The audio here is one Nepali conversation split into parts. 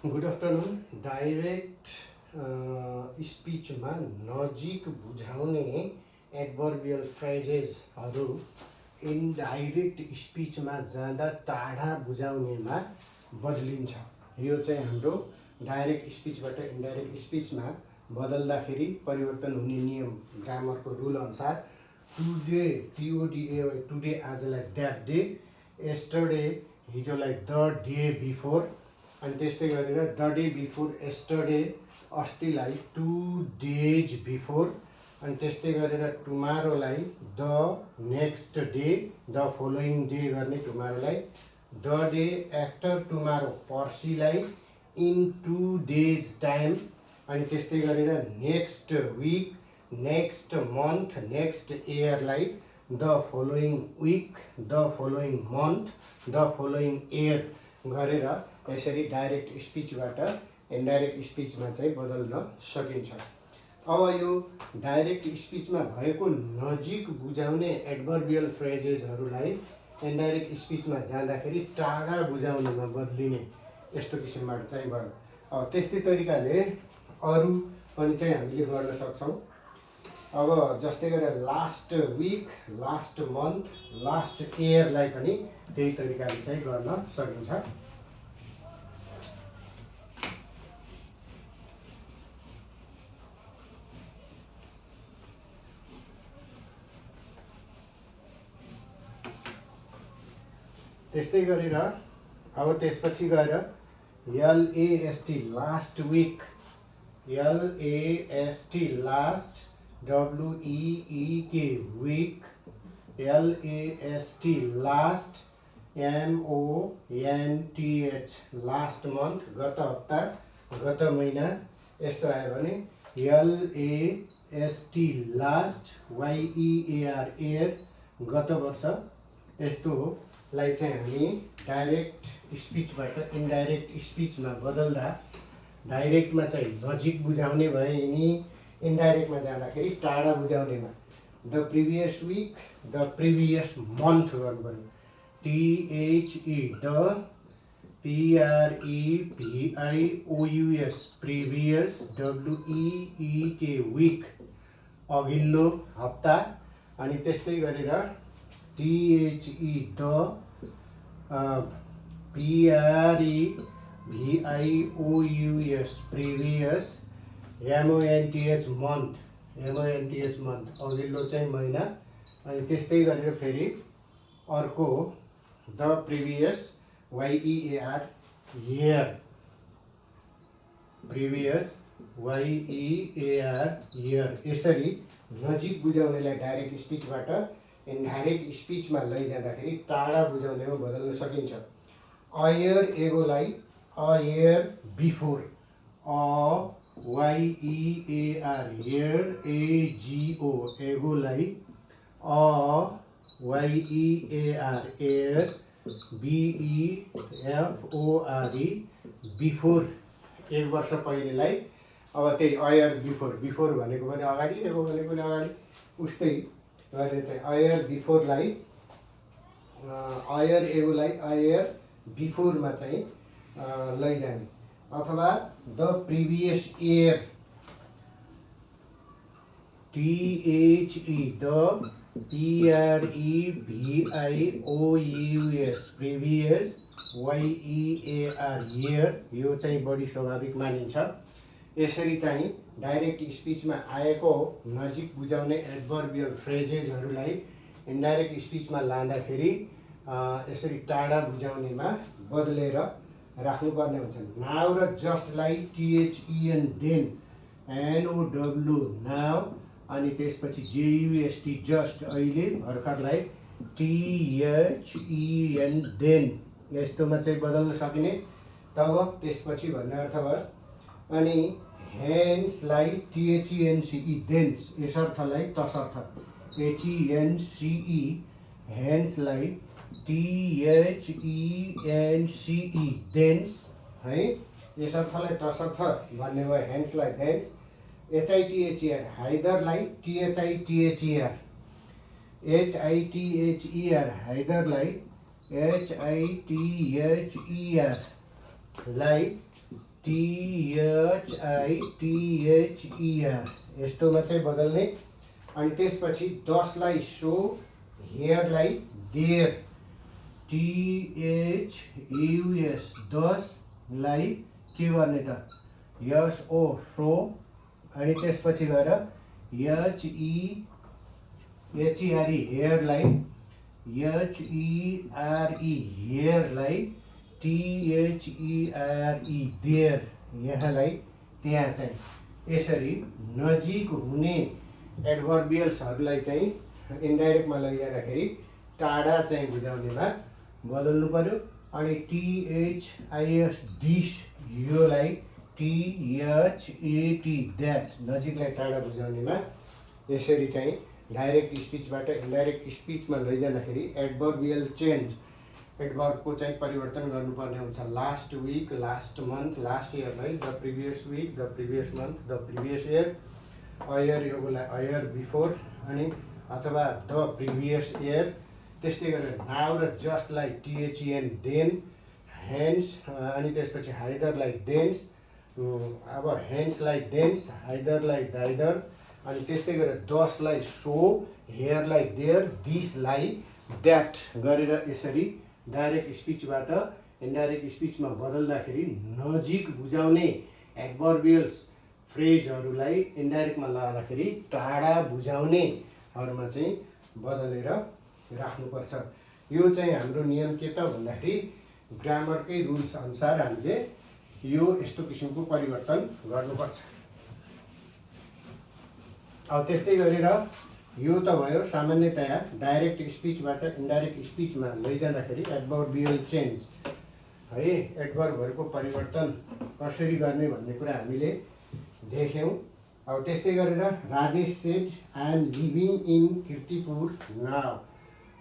Good afternoon. डाइरेक्ट स्पिचमा नजिक बुझाउने एडभर्बियल फ्रेजेसहरू इन्डाइरेक्ट स्पिचमा जाँदा टाढा बुझाउनेमा बदलिन्छ। यो चाहिँ हाम्रो डाइरेक्ट स्पिचबाट इन्डाइरेक्ट स्पिचमा बदल्दाखेरि परिवर्तन हुने नियम ग्रामरको रुल अनुसार टुडे TODA टुडे आजलाई द्याट डे, एस्टरडे हिजोलाई द डे बिफोर, अनि त्यस्तै गरेर द डे बिफोर एस्टरडे अस्तिलाई 2 days बिफोर, अनि त्यस्तै गरेर टुमारोलाई the next day, the following day गर्ने टुमारोलाई, द डे आफ्टर टुमारो पर्सिलाई इन 2 days टाइम, अनि त्यस्तै गरेर next week, next month, next इयरलाई the following week, the following month, the following year गरेर यसरी डाइरेक्ट स्पिचबाट इन्डाइरेक्ट स्पिचमा चाहिँ बदल्न सकिन्छ। अब यो डाइरेक्ट स्पिचमा भएको नजिक बुझाउने एडभर्बियल फ्रेजेसहरूलाई इन्डाइरेक्ट स्पिचमा जाँदाखेरि टाढा बुझाउनेमा बदलिने यस्तो किसिमबाट चाहिँ भयो। अब त्यस्तै तरिकाले अरू पनि चाहिँ हामीले गर्न सक्छौँ। अब जस्तै गरेर last week, last month, last इयरलाई पनि त्यही तरिकाले चाहिँ गर्न सकिन्छ। त्यस्तै गरेर अब त्यसपछि गएर LAST last week, LAST last, WEEK week, LAST last, MONTH last month गत हप्ता, गत महिना, यस्तो आयो भने LAST लास्ट, YEAR इयर गत वर्ष, यस्तोलाई चाहिँ हामी डाइरेक्ट स्पिचबाट इन्डाइरेक्ट स्पिचमा बदल्दा डाइरेक्टमा चाहिँ नजिक बुझाउने भयो, यिनी इन्डाइरेक्टमा जाँदाखेरि टाढा बुझाउनेमा the previous week, the previous month गर्नु पऱ्यो। THE the, PREVIOUS previous, WEEK week अघिल्लो हप्ता, अनि त्यस्तै गरेर THE the, PREVIOUS previous, MONTH month, MONTH month अघिल्लो चाहिँ महिना, अनि त्यस्तै गरेर फेरि अर्को the previous YEAR year, previous YEAR year. यसरी नजिक बुझाउनेलाई डाइरेक्ट स्पिचबाट इन्डाइरेक्ट स्पिचमा लैजाँदाखेरि टाढा बुझाउनेमा बदल्न सकिन्छ। अयर एगोलाई a year before, YEAR year, AGO एगोलाई YEAR इयर, BEFORE बिफोर एक वर्ष पहिलेलाई। अब त्यही अयर बिफोर, बिफोर भनेको पनि अगाडि, एगो भनेको पनि अगाडि, उस्तै गरेर चाहिँ अयर बिफोरलाई, अयर एगोलाई अयर बिफोरमा चाहिँ लैजाने, अथवा the previous year, THE the, PREVIOUS previous, YEAR year, यो चाहिँ बढी स्वाभाविक मानिन्छ। यसरी चाहिँ डाइरेक्ट स्पिचमा आएको नजिक बुझाउने एडभर्बियल फ्रेजेसहरूलाई इन्डाइरेक्ट स्पिचमा लाँदाखेरि यसरी टाढा बुझाउनेमा बदलेर राख्नुपर्ने हुन्छ। नाउ र जस्टलाई THEN देन, NOW नाउ, अनि त्यसपछि JUST जस्ट अहिले, भर्खरलाई THEN देन, यस्तोमा चाहिँ बदल्न सकिने। तब त्यसपछि भन्ने अर्थ भयो। अनि हेन्सलाई THENCE देन्स, यसर्थलाई तसर्थ, HENCE हेन्सलाई THENCE देन्स है, यसर्थलाई तसर्थ भन्ने भयो हेन्सलाई देन्स। HITHER हाइदरलाई THITHER, HITHER हाइदरलाई HITHER लाई THITHER यस्तोमा चाहिँ बदल्ने। अनि त्यसपछि 10 लाई सो, हेयरलाई देयर THUS 10 लाई के गर्ने त SO सो। अनि त्यसपछि गएर HERE हेयरलाई HERE हेयरलाई THERE देयर यहाँलाई त्यहाँ चाहिँ यसरी नजिक हुने एडभर्बियल्सहरूलाई चाहिँ इन्डाइरेक्टमा लैजाँदाखेरि टाढा चाहिँ बुझाउनेमा बदल्नु पर्यो। अनि THIS डिस योलाई THAT द्याट नजिकलाई टाढा बुझाउनेमा यसरी चाहिँ डाइरेक्ट स्पिचबाट इन्डाइरेक्ट स्पिचमा लैजाँदाखेरि एडभर्बियल चेन्ज एडभर्बको चाहिँ परिवर्तन गर्नुपर्ने हुन्छ। Last week, last month, last इयरलाई the previous week, the previous month, the previous year, a year योगलाई अयर बिफोर अनि अथवा द प्रिभियस इयर। त्यस्तै गरेर नाउ र जस्टलाई THEN देन, हेन्स अनि त्यसपछि हाइदरलाई देन्स, अब हेन्सलाई देन्स, हाइदरलाई दाइदर। अनि त्यस्तै गरेर 10 लाई सो, हेयरलाई देयर, दिसलाई द्याट गरेर यसरी डाइरेक्ट स्पिचबाट इन्डाइरेक्ट स्पिचमा बदल्दाखेरि नजिक बुझाउने एडभर्बियल्स फ्रेजहरूलाई इन्डाइरेक्टमा लाँदाखेरि टाढा बुझाउनेहरूमा चाहिँ बदलेर राख्नुपर्छ। यो चाहिँ हाम्रो नियम के त भन्दाखेरि ग्रामरकै रुल्स अनुसार हामीले यो यस्तो किसिमको परिवर्तन गर्नुपर्छ। अब त्यस्तै गरेर यो त भयो सामान्यतया डाइरेक्ट स्पिचबाट इन्डाइरेक्ट स्पिचमा लैजाँदाखेरि एडभर्बियल चेन्ज है, एडभर्बहरूको परिवर्तन कसरी गर्ने भन्ने कुरा हामीले देख्यौँ। अब त्यस्तै गरेर Rajesh said I am living in Kirtipur now.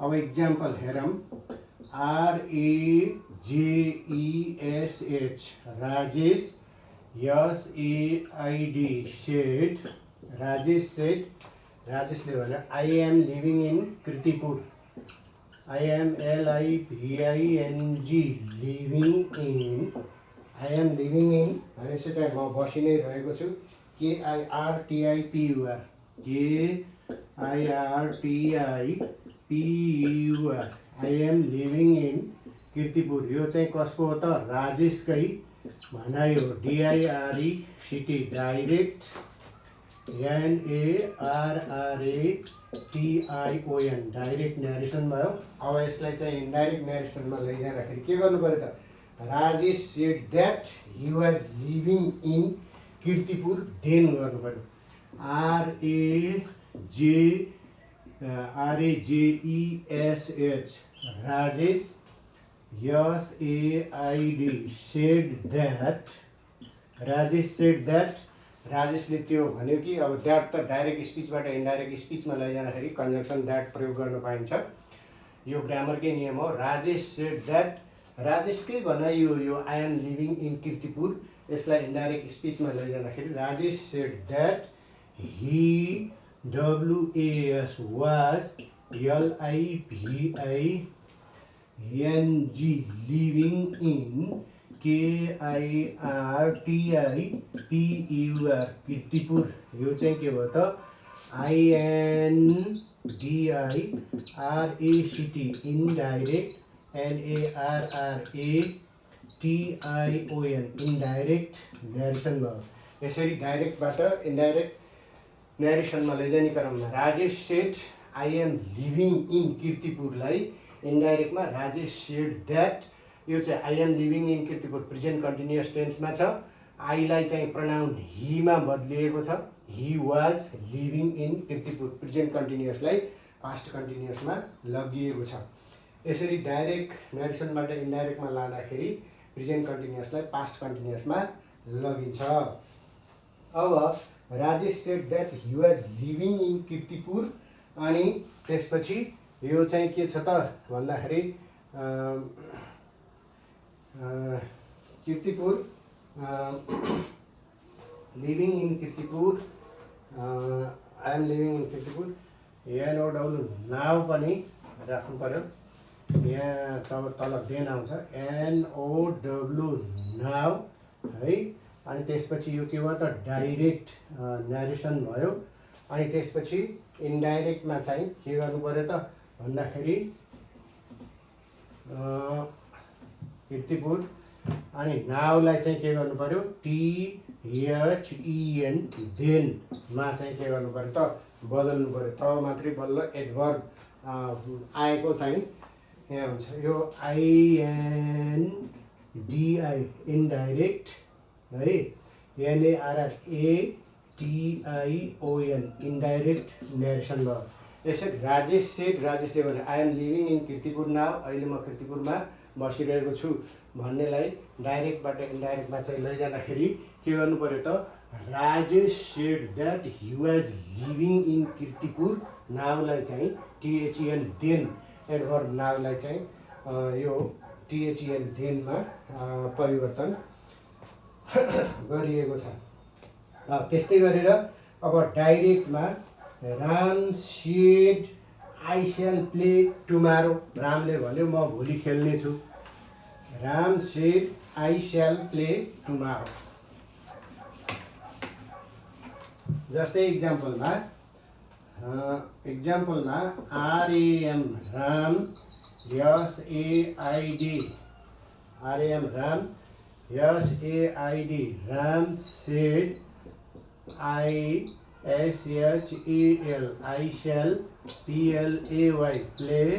अब इक्जाम्पल हेरौँ। RAJESH Rajesh, SAID said, Rajesh said, राजेशले भने I am living in Kirtipur, IMLIVING living in, I am living in भनेपछि चाहिँ म बसि नै रहेको छु, KIRTIPUR, KIRTIPUR, I am living in Kirtipur. यो चाहिँ कसको हो त राजेशकै भनाइ हो। DIRECT direct, NARRATION direct narration भयो। अब यसलाई चाहिँ इन्डाइरेक्ट न्यारेसनमा लैजाँदाखेरि के गर्नु पर्यो त Rajesh said that he was living in Kirtipur then गर्नु पर्यो। RAJESH Rajesh, SAID said that, Rajesh said that राजेशले त्यो भन्यो कि। अब द्याट त डाइरेक्ट स्पिचबाट इन्डाइरेक्ट स्पिचमा लैजाँदाखेरि कन्जक्सन द्याट प्रयोग गर्न पाइन्छ। यो ग्रामरकै नियम हो। राजेश सेड द्याट राजेशकै भनाइ यो I am living in Kirtipur. यसलाई इन्डाइरेक्ट स्पिचमा लैजाँदाखेरि Rajesh said that he WAS was LIVING living in KIRTIPUR Kirtipur. यो चाहिँ के भयो त INDIRECT indirect, NARRATION indirect narration भयो। यसरी डाइरेक्टबाट इन्डाइरेक्ट न्यारेसनमा लैजाने क्रममा Rajesh said I am living in किर्तिपुरलाई इन्डाइरेक्टमा राजेश सेड द्याट, यो चाहिँ I am living in Kirtipur present continuous टेन्समा छ। आईलाई चाहिँ प्रनाउन हीमा बदलिएको छ। ही was living in Kirtipur present कन्टिन्युअसलाई पास्ट कन्टिन्युअसमा लगिएको छ। यसरी डाइरेक्ट न्यारेसनबाट इन्डाइरेक्टमा लाँदाखेरि प्रेजेन्ट कन्टिन्युअसलाई पास्ट कन्टिन्युअसमा लगिन्छ। अब Rajesh said that he was living in Kirtipur. अनि त्यसपछि यो चाहिँ के छ त भन्दाखेरि Kirtipur living in Kirtipur, I am living in Kirtipur, NOW now पनि राख्नु पर्यो। यहाँ तल देन आउँछ NOW नाउ है। अनि त्यसपछि यो के भयो त डाइरेक्ट न्यारेसन भयो। अनि त्यसपछि इन्डाइरेक्टमा चाहिँ के गर्नु पर्यो त भन्दाखेरि कीर्तिपुर अनि नाउलाई चाहिँ के गर्नु पर्यो THEN देनमा चाहिँ के गर्नु पर्यो त बदल्नु पर्यो। तब मात्रै बल्ल एडभर्ब आएको चाहिँ यहाँ हुन्छ। यो INDI इन्डाइरेक्ट है, NARRATION इन्डाइरेक्ट न्यारेसन भयो। यसरी राजेश सेठ, राजेशले भने I am living in Kirtipur now, अहिले म कीर्तिपुरमा बसिरहेको छु भन्नेलाई डाइरेक्टबाट इन्डाइरेक्टमा चाहिँ लैजाँदाखेरि के गर्नु पर्यो त Rajesh said that he was living in Kirtipur नाउलाई चाहिँ THEN देन एडभर्ब नाउलाई चाहिँ यो THEN देनमा परिवर्तन गरिएको छ। त्यस्तै गरेर अब डाइरेक्टमा राम सेड आई स्याल प्ले टुमारो, रामले भन्यो म भोलि खेल्नेछु। राम सेड आई स्याल प्ले टुमारो। जस्तै इक्जाम्पलमा RAM Ram SAID RAM SAID Ram shed I SHAL I shall PLAY play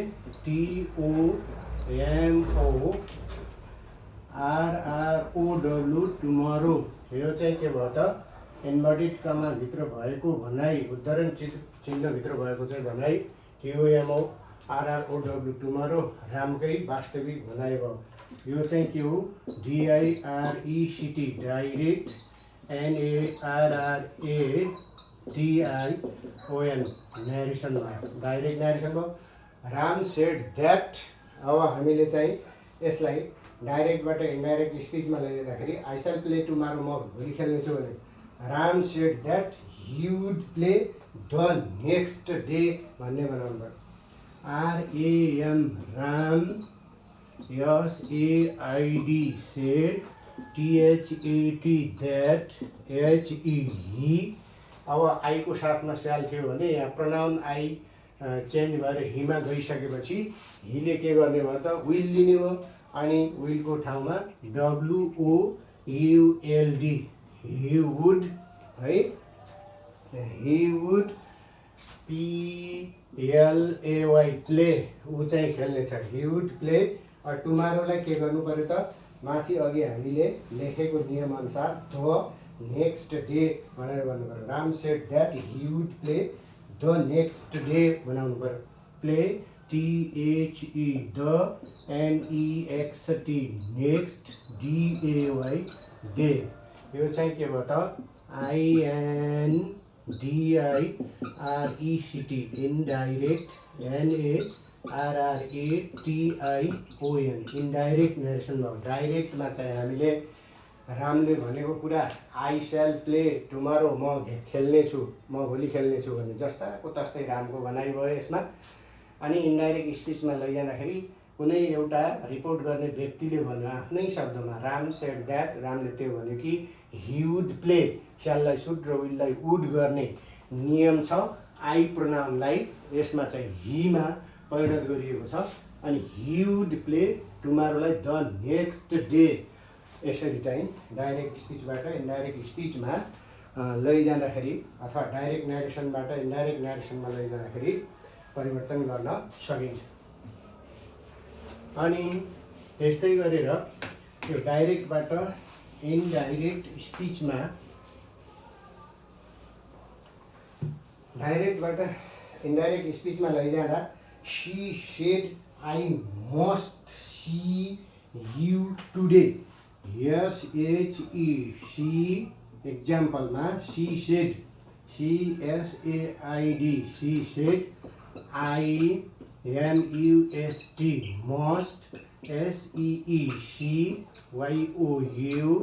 TOMORROW tomorrow. यो चाहिँ के भयो त इन्भर्टेड कमा भित्र भएको भनाइ, उद्धरण चिन्ह भित्र भएको चाहिँ भनाइ TOMORROW टुमरो रामकै वास्तविक भनाइ भयो। यो चाहिँ के हो DIRECT डाइरेक्ट NARRATION न्यारेसन भयो, डाइरेक्ट न्यारेसन भयो। राम सेड द्याट, अब हामीले चाहिँ यसलाई डाइरेक्टबाट इन्डाइरेक्ट स्पिचमा लैजाँदाखेरि आई स्याल प्ले टुमारो, म भोलि खेल्नेछु भने Ram shed that Hee would play the next day भन्ने बनाउनु पर्यो। RAM SAID said THAT that HE। अब आईको साथमा स्याल थियो भने यहाँ प्रोनाउन आई चेन्ज भएर हिमा गइसकेपछि हिले के गर्ने भयो त विल लिने भयो। अनि विलको ठाउँमा WOULD ही वुड है, ही वुड PLAY प्ले, ऊ चाहिँ खेल्ने छ, ही वुड प्ले। टुमारोलाई के गर्नु पर्यो त माथि अघि हामीले लेखेको नियमअनुसार द नेक्स्ट डे भनेर भन्नु पर्यो। Ram shed that Hee would play the next day बनाउनु पर्यो। Play THE the NEXT next DAY day. यो चाहिँ के भयो त INDIRECT indirect NARRATION indirect narration भयो। डाइरेक्टमा चाहिँ हामीले रामले भनेको कुरा आई स्याल प्ले टुमारो, म खेल्नेछु, म भोलि खेल्नेछु भने जस्ताको तस्तै रामको भनाइ भयो यसमा। अनि इन्डाइरेक्ट स्पिचमा लैजाँदाखेरि कुनै एउटा रिपोर्ट गर्ने व्यक्तिले भन्यो आफ्नै शब्दमा राम सेड द्याट, रामले त्यो भन्यो कि ही वुड प्ले, स्याललाई सुड र विललाई वुड गर्ने नियम छ। आई प्रोनाउनलाई यसमा चाहिँ हीमा परिणत गरिएको छ। अनि ही वुड प्ले टुमारोलाई द नेक्स्ट डे। यसरी चाहिँ डाइरेक्ट स्पिचबाट इन्डाइरेक्ट स्पिचमा लैजाँदाखेरि अथवा डाइरेक्ट न्यारेसनबाट इन्डाइरेक्ट न्यारेसनमा लैजाँदाखेरि परिवर्तन गर्न सकिन्छ। अनि त्यस्तै गरेर यो डाइरेक्टबाट इन्डाइरेक्ट स्पिचमा लैजाँदा she said I must see you today SHE she. एक्जाम्पलमा she said CSAID she said IMUST must SEECYOU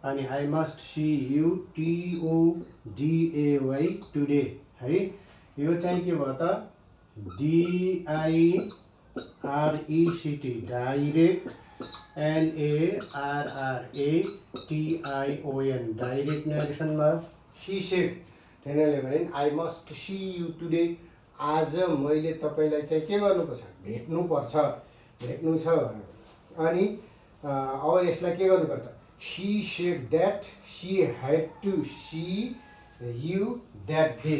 अनि I must see you TODAY टुडे है। यो चाहिँ के भयो त RECT डाइरेक्ट NARRATION डाइरेक्ट नरेसनमा शी सेड तिनीहरूले भने I must see you today आज मैले तपाईँलाई चाहिँ के गर्नुपर्छ भेट्नु छ अनि अब यसलाई के गर्नुपर्छ she said that she had to see you that day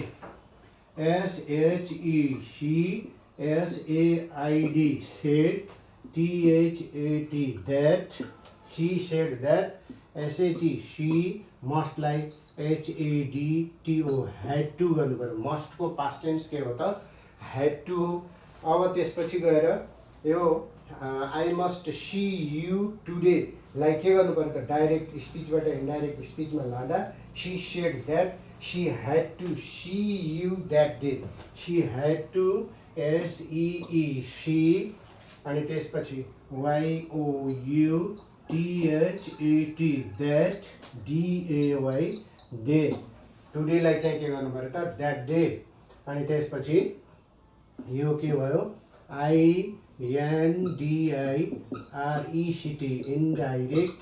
SHECSAID said THAT that she said that SHE she must like HADTO had to गर्नु पर्यो मस्ट को पास्ट टेन्स के हो त had to अब त्यसपछि गएर यो I must see you today लाई के गर्नु पर्यो त डाइरेक्ट स्पिचबाट इन्डाइरेक्ट स्पिचमा लाँदा she said that she had to see you that day she had to SEE she अनि त्यसपछि YOUTHAT that DAY day टुडेलाई चाहिँ के गर्नु पर्यो त द्याट डे अनि त्यसपछि यो के भयो INDIRECT इन्डाइरेक्ट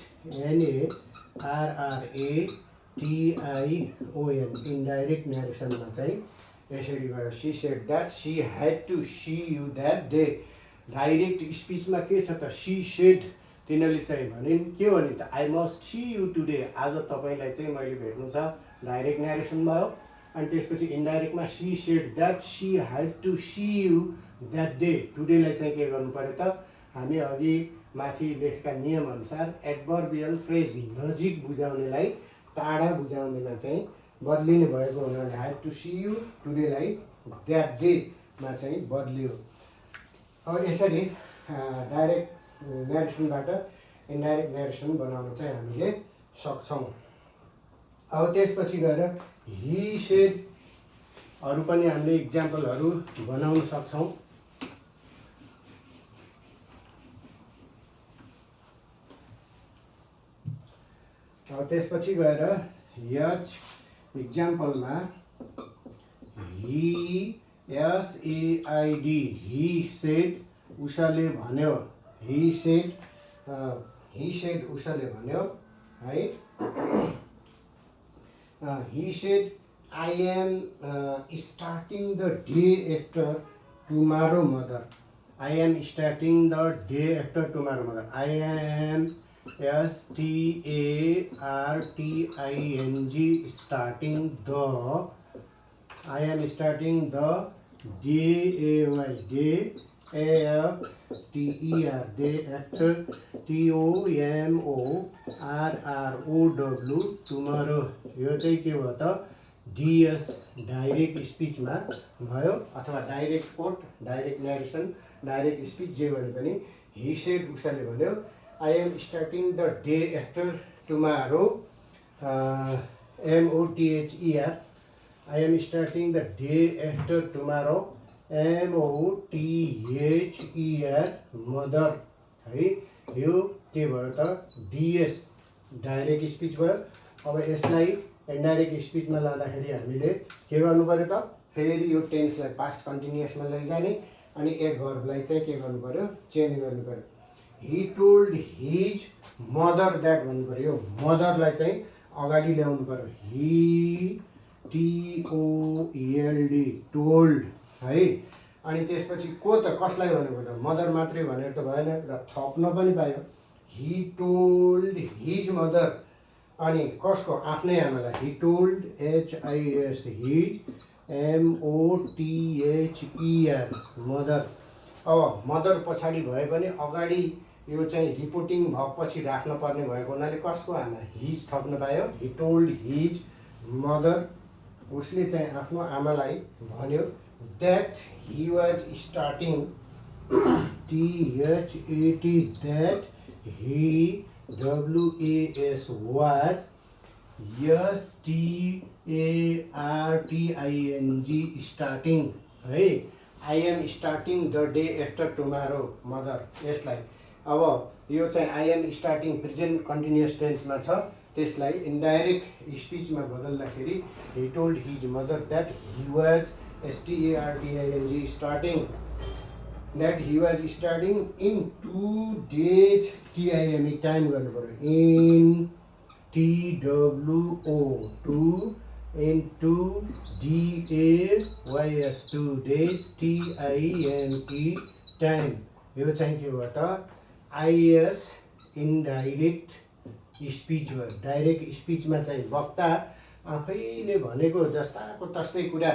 NARRATION इन्डाइरेक्ट नरेसनमा चाहिँ यसरी भयो she said that she had to see you that day direct स्पिचमा के छ त सी सेड तिनीहरूले चाहिँ भनिन् के हो नि त I must see you today आज तपाईँलाई चाहिँ मैले भेट्नु छ डाइरेक्ट नरेसन भयो अनि त्यसपछि इन्डाइरेक्टमा she said that she had to see you that day टुडेलाई चाहिँ के गर्नु पर्यो त हामी अघि माथि लेखेका नियमअनुसार एडभर्बियल फ्रेज नजिक बुझाउनेलाई टाढा बुझाउनेमा चाहिँ बदलिने भएको हुनाले ह्याड टु सी यु टुडेलाई द्याट डेमा चाहिँ बदलियो अब यसरी डाइरेक्ट नरेसनबाट इन्डाइरेक्ट नरेसन बनाउन चाहिँ हामीले सक्छौँ अब त्यसपछि गएर हि सेडहरू पनि हामीले इक्जाम्पलहरू बनाउन सक्छौँ अब त्यसपछि गएर यच इक्जाम्पलमा हि SAID हि सेड उषाले भन्यो हि सेड उषाले भन्यो है he said I am starting the day after tomorrow mother I am starting the day after tomorrow mother I am STARTING starting the I am starting the DAY day AFTER day after TOMORROW tomorrow यो चाहिँ के भयो त DS डाइरेक्ट स्पिचमा भयो अथवा direct quote direct narration direct speech जे भने पनि हि सेड उषाले भन्यो I am starting the day after tomorrow MOTHER I am starting the day after tomorrow MOTHER mother है यो के भयो त DS डाइरेक्ट स्पिच भयो अब यसलाई इन्डाइरेक्ट स्पिचमा लाँदाखेरि हामीले के गर्नु पर्यो त फेरि यो टेन्सलाई पास्ट कन्टिन्युअसमा लैजाने अनि एडभर्बलाई चाहिँ के गर्नु पर्यो चेन्ज गर्नु पर्यो He told his mother that भन्नु पर्यो मदरलाई चाहिँ अगाडि ल्याउनु पर्यो He TOLD told है अनि त्यसपछि को त कसलाई भनेको त मदर मात्रै भनेर त भएन र थप्न पनि पायो He told his mother अनि कसको आफ्नै आमालाई He told HIS his MOTHER mother अब मदर पछाडि भए पनि अगाडि यो चाहिँ रिपोर्टिङ भएपछि राख्न पर्ने भएको हुनाले कसको आमा हिज थप्न पायो हि टोल्ड हिज मदर उसले चाहिँ आफ्नो आमालाई भन्यो that he was starting THAT that he WAS was STARTING starting है I am starting the day after tomorrow mother यसलाई अब यो चाहिँ I am starting present continuous टेन्समा छ त्यसलाई इन्डाइरेक्ट स्पिचमा बदल्दाखेरि he told his mother that he was STARTING starting that he was studying in 2 days TIME time गर्नु पर्यो in TWO 2 into DAYS 2 days TIME time यो चाहिँ के भयो त IS इन्डाइरेक्ट स्पिच भयो डाइरेक्ट स्पिचमा चाहिँ वक्ता आफैले भनेको जस्ताको तस्तै कुरा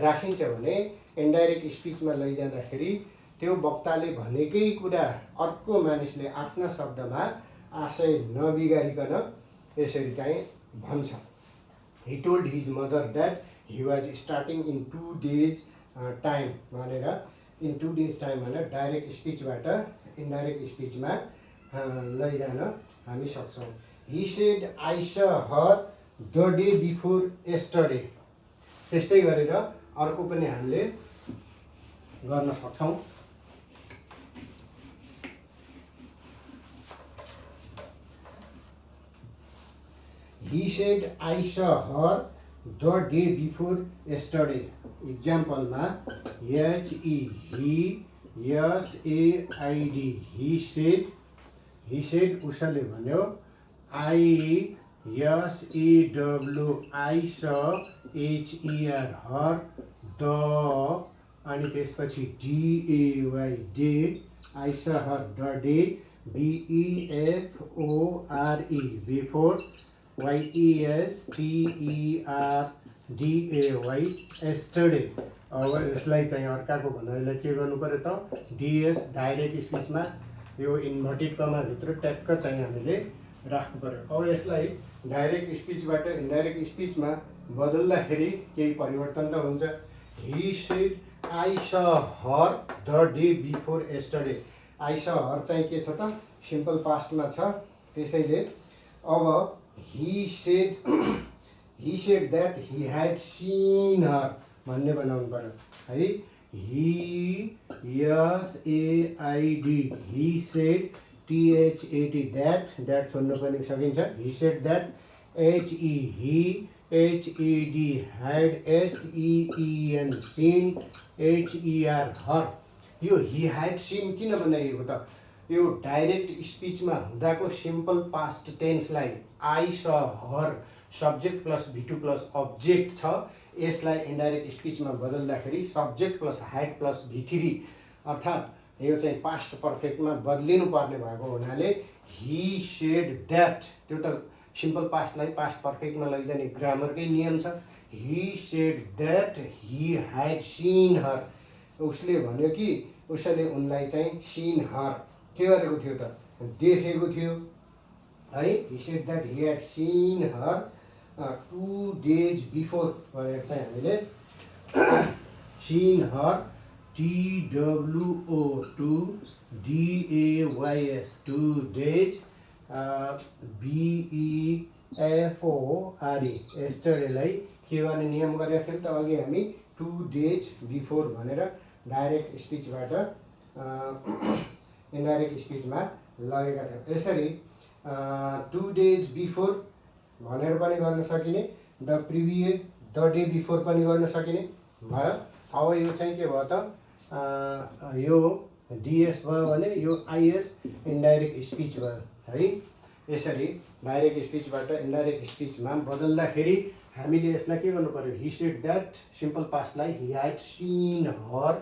राखिन्छ भने इन्डाइरेक्ट स्पिचमा लैजाँदाखेरि त्यो वक्ताले भनेकै कुरा अर्को मानिसले आफ्ना शब्दमा आशय नबिगारिकन यसरी चाहिँ भन्छ he told his mother that he was starting in 2 days time भनेर in 2 days time भनेर डाइरेक्ट स्पिचबाट इन्डाइरेक्ट स्पिचमा लैजान हामी सक्छौँ he said I saw her the day before yesterday त्यस्तै गरेर अर्को पनि हामीले गर्न सक्छौँ he said I saw her the day before yesterday example ma HESAID he said उसले भन्यो I saw HER her the अनि त्यसपछि DAY I saw her the day BEFORE before YESTERDAY yesterday अब यसलाई चाहिँ अर्काको भन्नाले के गर्नु पर्यो त DS डाइरेक्ट स्पिचमा यो इन्भर्टेड कमा भित्र ट्याक्क चाहिँ हामीले राख्नु पर्यो अब यसलाई डाइरेक्ट स्पिचबाट इन्डाइरेक्ट स्पिचमा बदल्दाखेरि केही परिवर्तन त हुन्छ he said I saw her the day before yesterday I saw her चाहिँ के छ त सिम्पल पास्टमा छ त्यसैले अब he said that he had seen her भन्ने बनाउनु पर्यो है he said THAT that छोड्नु पनि सकिन्छ he said that HED had SEEN seen HER her यो he had seen किन बनाइएको त यो डाइरेक्ट स्पिचमा हुँदाको सिम्पल पास्ट टेन्सलाई I saw her subject plus V2 plus object छ यसलाई इन्डाइरेक्ट स्पिचमा बदल्दाखेरि subject plus had plus V3 अर्थात् यो चाहिँ पास्ट पर्फेक्टमा बदलिनु पर्ने भएको हुनाले he said that त्यो त सिम्पल पास्टलाई पास्ट पर्फेक्टमा लैजाने ग्रामरकै नियम छ he said that he had seen her उसले भन्यो कि उसले उनलाई चाहिँ seen her के गरेको थियो त देखेको थियो है he said that he had seen her 2 days before भनेर चाहिँ हामीले seen her TWO 2 DAYS 2 days BEFORE यस्टरडेलाई के गर्ने नियम गरेका थियौँ त अघि हामी 2 days before भनेर डाइरेक्ट स्पिचबाट इन्डाइरेक्ट स्पिचमा लगेका थियौँ यसरी 2 days before भनेर पनि गर्न सकिने द डे बिफोर पनि गर्न सकिने भयो अब यो चाहिँ के भयो त यो डिएस भयो भने यो आइएस इन्डाइरेक्ट स्पिच भयो है यसरी डाइरेक्ट स्पिचबाट इन्डाइरेक्ट स्पिचमा बदल्दाखेरि हामीले यसलाई के गर्नु पर्यो ही सेड द्याट सिम्पल पास्टलाई he had seen her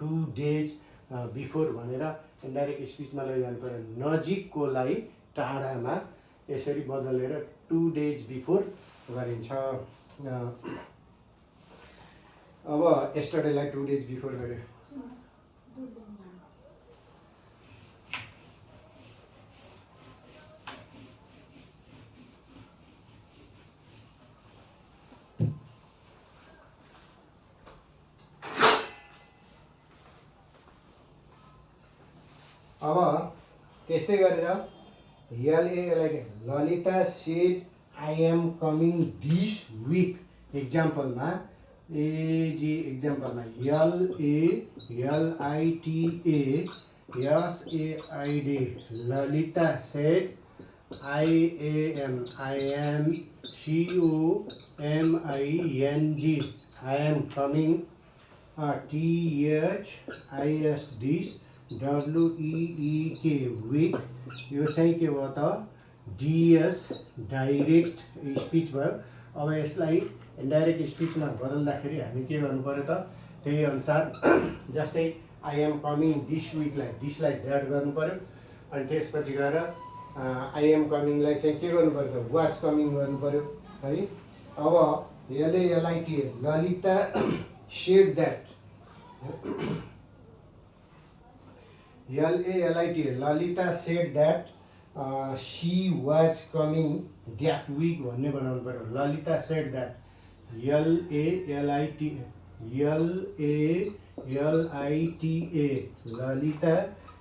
2 days before भनेर इन्डाइरेक्ट स्पिचमा लैजानु पर्यो नजिककोलाई टाढामा यसरी बदलेर 2 days बिफोर गरिन्छ अब यस्टरडेलाई 2 days बिफोर गर्यो अब त्यस्तै गरेर Lalita said I am coming this week एक्जाम्पलमा एजी एक्जाम्पलमा LALITA Lalita said I am COMING I am coming THIS this WEEK week यो चाहिँ के भयो त DS डाइरेक्ट स्पिच भयो। अब यसलाई इन्डाइरेक्ट स्पिचमा बदल्दाखेरि हामी के गर्नु पर्यो त त्यही अनुसार जस्तै आई एम कमिङ दिस विकलाई दिसलाई द्याट गर्नु पर्यो अनि त्यसपछि गएर आई एम कमिङलाई चाहिँ के गर्नु पर्यो त वाज कमिङ गर्नु पर्यो है। अब LALITA Lalita said that LALITA Lalita said that she was coming that week भन्ने बनाउनु पर्यो। Lalita said that LALITA Lalita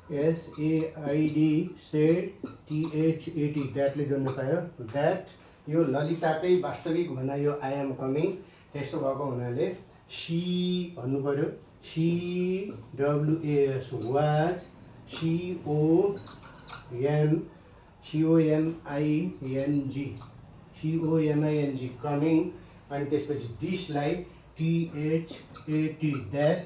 SAID said THAT द्याटले जोड्नु पायो। द्याट यो ललिताकै वास्तविक भनाइ आई एम कमिङ त्यसो भएको हुनाले सी भन्नु पर्यो। She WAS was COMING coming अनि त्यसपछि दिसलाई THAT द्याट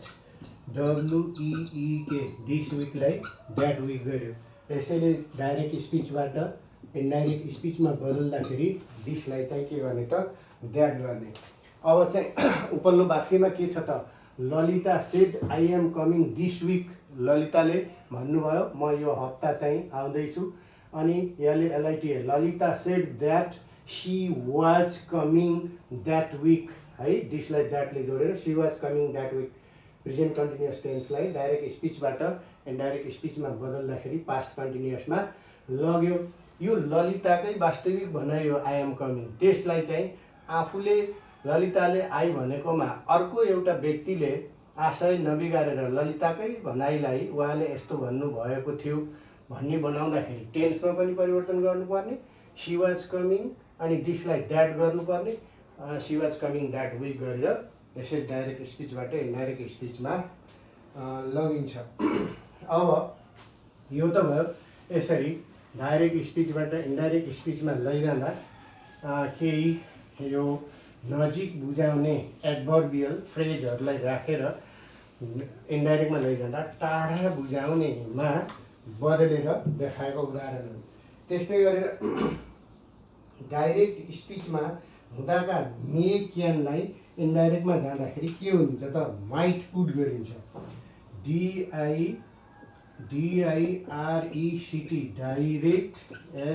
WEEK दिस विकलाई द्याट विक गर्यो। यसैले डाइरेक्ट स्पिचबाट इन्डाइरेक्ट स्पिचमा बदल्दाखेरि दिसलाई चाहिँ के गर्ने त द्याट गर्ने। अब चाहिँ उपल्लो वाक्यमा के छ त Lalita said I am coming this week ललिताले भन्नुभयो म यो हप्ता चाहिँ आउँदैछु। अनि LALITA Lalita said that she was coming that week है दिसलाई द्याटले जोडेर she was coming that week. Present continuous टेन्सलाई डाइरेक्ट स्पिचबाट इन्डाइरेक्ट स्पिचमा बदल्दाखेरि पास्ट कन्टिन्युअसमा लग्यो। यो ललिताकै वास्तविक भनाइ हो आई एम कमिङ त्यसलाई चाहिँ आफूले ललिताले आई भनेकोमा अर्को एउटा व्यक्तिले आशय नबिगारेर ललिताकै भनाइलाई उहाँले यस्तो भन्नुभएको थियो भन्ने बनाउँदाखेरि टेन्समा पनि परिवर्तन गर्नुपर्ने सी वाज कमिङ अनि दिसलाई द्याट गर्नुपर्ने she was coming that week गरेर यसरी डाइरेक्ट स्पिचबाट इन्डाइरेक्ट स्पिचमा लगिन्छ। अब यो त भयो यसरी डाइरेक्ट स्पिचबाट इन्डाइरेक्ट स्पिचमा लैजाँदा केही यो नजिक बुझाउने एडभर्बियल फ्रेजहरूलाई राखेर इन्डाइरेक्टमा लैजाँदा टाढा बुझाउनेमा बदलेर देखाएको उदाहरणहरू। त्यस्तै गरेर डाइरेक्ट स्पिचमा हुँदाका मे क्यानलाई इन्डाइरेक्टमा जाँदाखेरि के हुन्छ त माइट कुड गरिन्छ। DIRECT डाइरेक्ट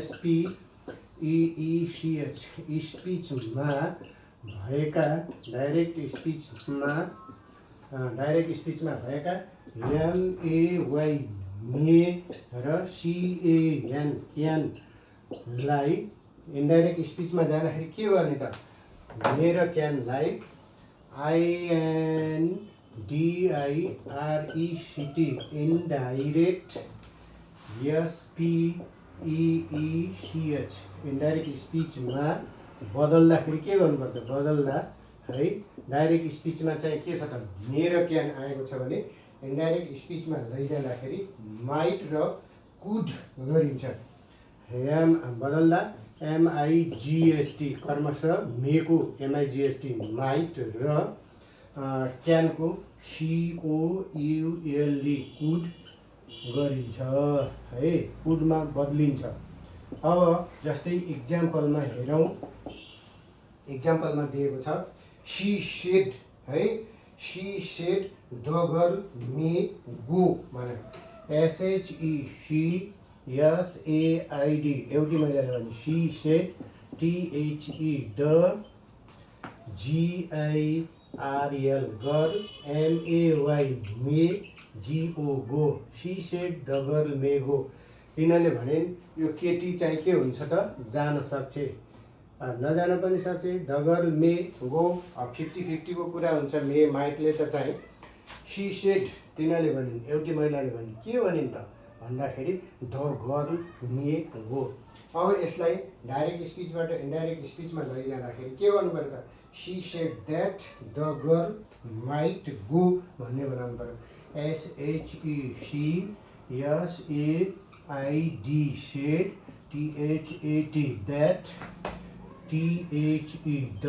SPEECH स्पिचमा भएका डाइरेक्ट स्पिचमा भएका MAY मे र CAN क्यानलाई इन्डाइरेक्ट स्पिचमा जाँदाखेरि के गर्ने त मेरो क्यानलाई INDIRECT इन्डाइरेक्ट SPEECH इन्डाइरेक्ट स्पिचमा बदल्दाखेरि के गर्नुपर्छ बदल्दा है डाइरेक्ट स्पिचमा चाहिँ के छ त मेरो क्यान आएको छ भने इन्डाइरेक्ट स्पिचमा लैजाँदाखेरि माइट र कुड गरिन्छ। बदल्दा MIGST कर्मशः मेको MIGST माइट र क्यानको COULE कुड गरिन्छ है कुडमा बदलिन्छ। अब जस्तै इक्जाम्पलमा हेरौँ इक्जाम्पलमा दिएको छ सी सेड है she said the girl may go भने SHECSAID एउटी महिलाले भने she said THE the GIRL girl MAY may GO go she said the girl may go. तिनीहरूले भने यो केटी चाहिँ के हुन्छ त जान सक्छ नजान पनि सक्छ। द गर्ल मे गो 50-50 को कुरा हुन्छ। मे माइटले त चाहिँ सी सेड तिनीहरूले भनिन् एउटी महिलाले भनिन् के भनिन् त भन्दाखेरि द गर्ल मे गो। अब यसलाई डाइरेक्ट स्पिचबाट इन्डाइरेक्ट स्पिचमा लैजाँदाखेरि के गर्नु पर्यो त C said that the girl might go भन्ने बनाउनु पर्यो। SHECSAID shed THAT that THE the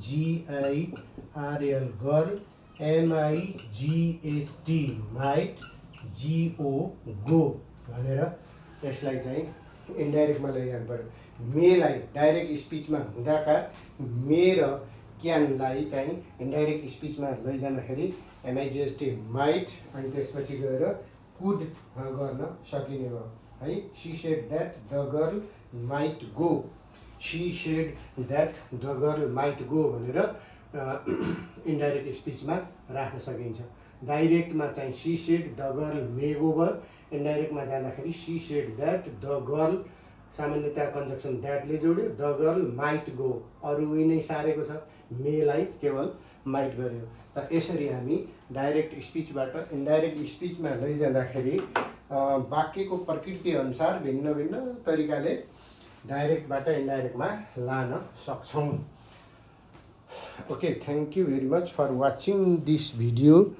GIRL girl MIGST might GO go भनेर यसलाई चाहिँ इन्डाइरेक्टमा लैजानु पर्यो। मेलाई डाइरेक्ट स्पिचमा हुँदाका मे र क्यानलाई चाहिँ इन्डाइरेक्ट स्पिचमा लैजाँदाखेरि MIGST माइट अनि त्यसपछि गएर कुड गर्न सकिने भयो है। C said that the girl might go, C said that the girl might go भनेर इन्डाइरेक्ट स्पिचमा राख्न सकिन्छ। डाइरेक्टमा चाहिँ she said the girl may go भयो, इन्डाइरेक्टमा जाँदाखेरि C said that the girl सामान्यतया कन्जक्सन द्याटले जोड्यो, द गर्ल माइट गो अरू नै सारेको छ, मेलाई केवल माइट गर्यो। त यसरी हामी डाइरेक्ट स्पिचबाट इन्डाइरेक्ट स्पिचमा लैजाँदाखेरि वाक्यको प्रकृति अनुसार भिन्न भिन्न तरिकाले डाइरेक्टबाट इन्डाइरेक्टमा लान सक्छौँ। Okay, thank you very much for watching this video.